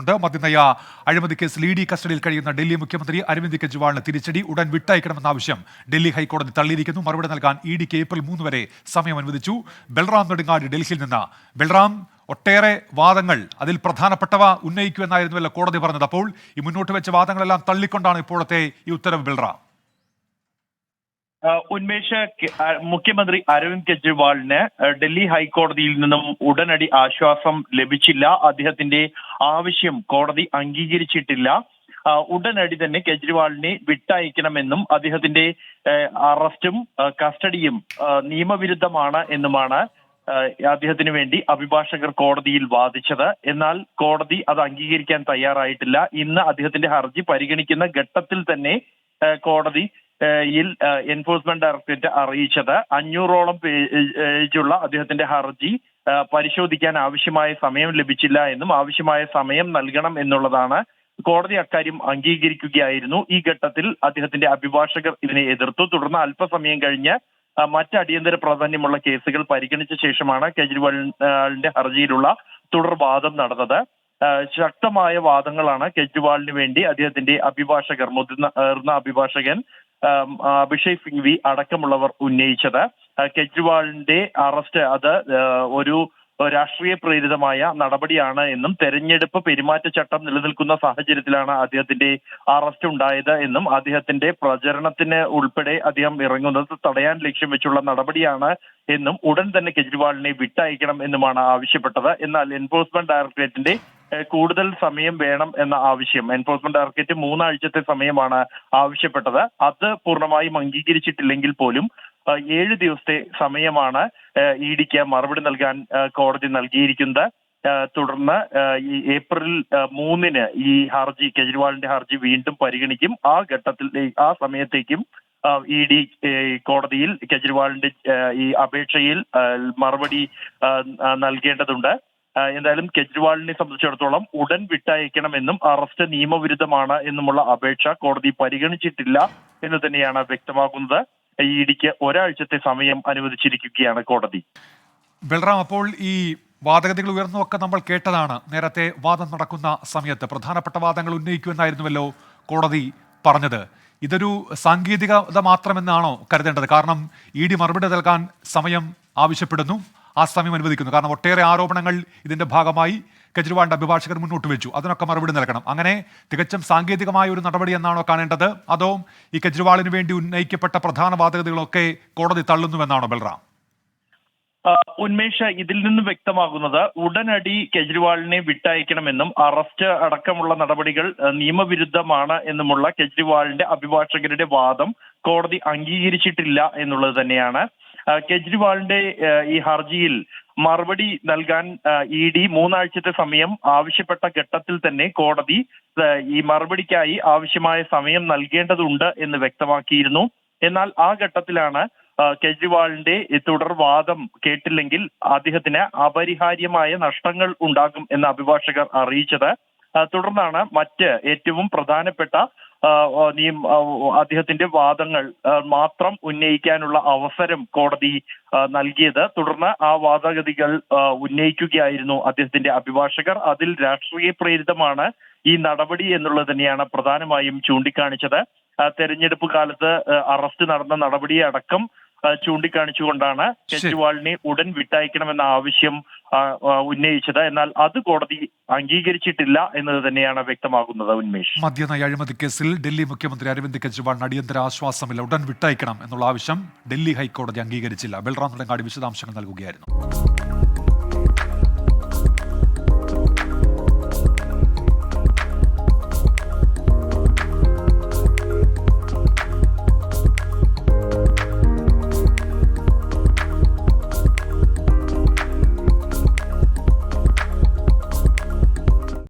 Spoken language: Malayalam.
ചേരുന്നുണ്ട്. മദ്യനയ അഴിമതി കേസിൽ ഇഡി കസ്റ്റഡിയിൽ കഴിയുന്ന ഡൽഹി മുഖ്യമന്ത്രി അരവിന്ദ് കെജ്രിവാളിന് തിരിച്ചടി, ഉടൻ വിട്ടയക്കണമെന്ന ആവശ്യം ഡൽഹി ഹൈക്കോടതി തള്ളിയിരിക്കുന്നു. മറുപടി നൽകാൻ ഇഡിക്ക് ഏപ്രിൽ 3 വരെ സമയം അനുവദിച്ചു. ബൽറാം നെടുങ്ങാടി ഡൽഹിയിൽ നിന്ന്. ബൽറാം, ഒട്ടേറെ വാദങ്ങൾ അതിൽ പ്രധാനപ്പെട്ടവ ഉന്നയിക്കുമെന്നായിരുന്നുവല്ലോ കോടതി പറഞ്ഞത്. അപ്പോൾ ഈ മുന്നോട്ട് വെച്ച വാദങ്ങളെല്ലാം തള്ളിക്കൊണ്ടാണ് ഇപ്പോഴത്തെ ഈ ഉത്തരവ് ബൽറാം. ഉന്മേഷ്, മുഖ്യമന്ത്രി അരവിന്ദ് കെജ്രിവാളിന് ഡൽഹി ഹൈക്കോടതിയിൽ നിന്നും ഉടനടി ആശ്വാസം ലഭിച്ചില്ല. അദ്ദേഹത്തിന്റെ ആവശ്യം കോടതി അംഗീകരിച്ചിട്ടില്ല. ഉടനടി തന്നെ കെജ്രിവാളിനെ വിട്ടയക്കണമെന്നും അദ്ദേഹത്തിന്റെ അറസ്റ്റും കസ്റ്റഡിയും നിയമവിരുദ്ധമാണ് എന്നുമാണ് അദ്ദേഹത്തിന് വേണ്ടി അഭിഭാഷകർ കോടതിയിൽ വാദിച്ചത്. എന്നാൽ കോടതി അത് അംഗീകരിക്കാൻ തയ്യാറായിട്ടില്ല. ഇന്ന് അദ്ദേഹത്തിന്റെ ഹർജി പരിഗണിക്കുന്ന ഘട്ടത്തിൽ തന്നെ കോടതി എൻഫോഴ്സ്മെന്റ് ഡയറക്ടറേറ്റ് അറിയിച്ചത് 500ഓളം പേജുള്ള അദ്ദേഹത്തിന്റെ ഹർജി പരിശോധിക്കാൻ ആവശ്യമായ സമയം ലഭിച്ചില്ല എന്നും ആവശ്യമായ സമയം നൽകണം എന്നുള്ളതാണ്. കോടതി അക്കാര്യം അംഗീകരിക്കുകയായിരുന്നു. ഈ ഘട്ടത്തിൽ അദ്ദേഹത്തിന്റെ അഭിഭാഷകർ ഇതിനെ എതിർത്തു. തുടർന്ന് അല്പസമയം കഴിഞ്ഞ് മറ്റ് അടിയന്തര പ്രാധാന്യമുള്ള കേസുകൾ പരിഗണിച്ച ശേഷമാണ് കെജ്രിവാളിന്റെ ഹർജിയിലുള്ള തുടർവാദം നടന്നത്. ശക്തമായ വാദങ്ങളാണ് കെജ്രിവാളിന് വേണ്ടി അദ്ദേഹത്തിന്റെ അഭിഭാഷകർ, മുതിർന്ന അഭിഭാഷകൻ അഭിഷേക് സിംഗ്വി അടക്കമുള്ളവർ ഉന്നയിച്ചത്. കെജ്രിവാളിന്റെ അറസ്റ്റ് അത് ഒരു രാഷ്ട്രീയ പ്രേരിതമായ നടപടിയാണ് എന്നും തെരഞ്ഞെടുപ്പ് പെരുമാറ്റച്ചട്ടം നിലനിൽക്കുന്ന സാഹചര്യത്തിലാണ് അദ്ദേഹത്തിന്റെ അറസ്റ്റ് ഉണ്ടായത് എന്നും അദ്ദേഹത്തിന്റെ പ്രചരണത്തിന് ഉൾപ്പെടെ അദ്ദേഹം ഇറങ്ങുന്നത് തടയാൻ ലക്ഷ്യം വെച്ചുള്ള നടപടിയാണ് എന്നും ഉടൻ തന്നെ കെജ്രിവാളിനെ വിട്ടയക്കണം എന്നുമാണ് ആവശ്യപ്പെട്ടത്. എന്നാൽ എൻഫോഴ്സ്മെന്റ് ഡയറക്ടറേറ്റിന്റെ കൂടുതൽ സമയം വേണം എന്ന ആവശ്യം എൻഫോഴ്സ്മെന്റ് ഡയറക്ടറേറ്റ് 3 ആഴ്ചത്തെ സമയമാണ് ആവശ്യപ്പെട്ടത്. അത് പൂർണ്ണമായും അംഗീകരിച്ചിട്ടില്ലെങ്കിൽ പോലും 7 ദിവസത്തെ സമയമാണ് ഇഡിക്ക് മറുപടി നൽകാൻ കോടതി നൽകിയിരിക്കുന്നത്. തുടർന്ന് ഈ ഏപ്രിൽ 3-ന് ഈ ഹർജി, കെജ്രിവാളിന്റെ ഹർജി വീണ്ടും പരിഗണിക്കും. ആ ഘട്ടത്തിൽ ആ സമയത്തേക്കും ഇഡി കോടതിയിൽ കെജ്രിവാളിന്റെ ഈ അപേക്ഷയിൽ മറുപടി നൽകേണ്ടതുണ്ട്. എന്തായാലും കെജ്രിവാളിനെ സംബന്ധിച്ചിടത്തോളം ഉടൻ വിട്ടയക്കണമെന്നും അറസ്റ്റ് നിയമവിരുദ്ധമാണ് എന്നുമുള്ള അപേക്ഷ കോടതി പരിഗണിച്ചിട്ടില്ല എന്ന് തന്നെയാണ് വ്യക്തമാക്കുന്നത്. ഇഡിക്ക് ഒരാഴ്ചത്തെ സമയം അനുവദിച്ചിരിക്കുകയാണ് കോടതി. ബൽറാം, അപ്പോൾ ഈ വാദഗതികൾ ഉയർന്നൊക്കെ നമ്മൾ കേട്ടതാണ്. നേരത്തെ വാദം നടക്കുന്ന സമയത്ത് പ്രധാനപ്പെട്ട വാദങ്ങൾ ഉന്നയിക്കുമെന്നായിരുന്നുവല്ലോ കോടതി പറഞ്ഞത്. ഇതൊരു സാങ്കേതികത മാത്രമെന്നാണോ കരുതേണ്ടത്? കാരണം ഇഡി മറുപടി നൽകാൻ സമയം ആവശ്യപ്പെടുന്നു, ആ സമയം അനുവദിക്കുന്നു. കാരണം ഒട്ടേറെ ആരോപണങ്ങൾ ഇതിന്റെ ഭാഗമായി കെജ്രിവാളിന്റെ അഭിഭാഷകർ മുന്നോട്ട് വെച്ചു. അതിനൊക്കെ മറുപടി നൽകണം. അങ്ങനെ തികച്ചും സാങ്കേതികമായ ഒരു നടപടി എന്നാണോ കാണേണ്ടത്? അതോ ഈ കെജ്രിവാളിന് വേണ്ടി ഉന്നയിക്കപ്പെട്ട പ്രധാന വാദഗതികളൊക്കെ കോടതി തള്ളുന്നുവെന്നാണോ ബൽറാം? ഉന്മേഷ്, ഇതിൽ നിന്ന് വ്യക്തമാകുന്നത് ഉടനടി കെജ്രിവാളിനെ വിട്ടയക്കണമെന്നും അറസ്റ്റ് അടക്കമുള്ള നടപടികൾ നിയമവിരുദ്ധമാണ് എന്നുമുള്ള കെജ്രിവാളിന്റെ അഭിഭാഷകരുടെ വാദം കോടതി അംഗീകരിച്ചിട്ടില്ല എന്നുള്ളത് തന്നെയാണ്. കെജ്രിവാളിന്റെ ഈ ഹർജിയിൽ മറുപടി നൽകാൻ ഇഡി 3 ആഴ്ചത്തെ സമയം ആവശ്യപ്പെട്ട ഘട്ടത്തിൽ തന്നെ കോടതി ഈ മറുപടിക്കായി ആവശ്യമായ സമയം നൽകേണ്ടതുണ്ട് എന്ന് വ്യക്തമാക്കിയിരുന്നു. എന്നാൽ ആ ഘട്ടത്തിലാണ് കെജ്രിവാളിന്റെ തുടർവാദം കേട്ടില്ലെങ്കിൽ അദ്ദേഹത്തിന് അപരിഹാര്യമായ നഷ്ടങ്ങൾ ഉണ്ടാകും എന്ന് അഭിഭാഷകർ അറിയിച്ചത്. തുടർന്നാണ് മറ്റ് ഏറ്റവും പ്രധാനപ്പെട്ട അദ്ദേഹത്തിന്റെ വാദങ്ങൾ മാത്രം ഉന്നയിക്കാനുള്ള അവസരം കോടതി നൽകിയത്. തുടർന്ന് ആ വാദഗതികൾ ഉന്നയിക്കുകയായിരുന്നു അദ്ദേഹത്തിന്റെ അഭിഭാഷകർ. അതിൽ രാഷ്ട്രീയ പ്രേരിതമാണ് ഈ നടപടി എന്നുള്ളത് തന്നെയാണ് പ്രധാനമായും ചൂണ്ടിക്കാണിച്ചത്. തെരഞ്ഞെടുപ്പ് കാലത്ത് അറസ്റ്റ് നടന്ന നടപടിയെ അടക്കം ചൂണ്ടിക്കാണിച്ചുകൊണ്ടാണ് കെജ്രിവാളിനെ ഉടൻ വിട്ടയക്കണമെന്ന ആവശ്യം ഉന്നയിച്ചത്. എന്നാൽ അത് കോടതി അംഗീകരിച്ചിട്ടില്ല എന്നത് തന്നെയാണ് വ്യക്തമാകുന്നത്. ഉന്മേഷ്, മദ്യനയ അഴിമതി കേസിൽ ഡൽഹി മുഖ്യമന്ത്രി അരവിന്ദ് കെജ്രിവാളിന് അടിയന്തര ആശ്വാസമില്ല, ഉടൻ വിട്ടയക്കണം എന്നുള്ള ആവശ്യം ഡൽഹി ഹൈക്കോടതി അംഗീകരിച്ചില്ല. ബൽറാം നെടുങ്ങാടി വിശദാംശങ്ങൾ നൽകുകയായിരുന്നു.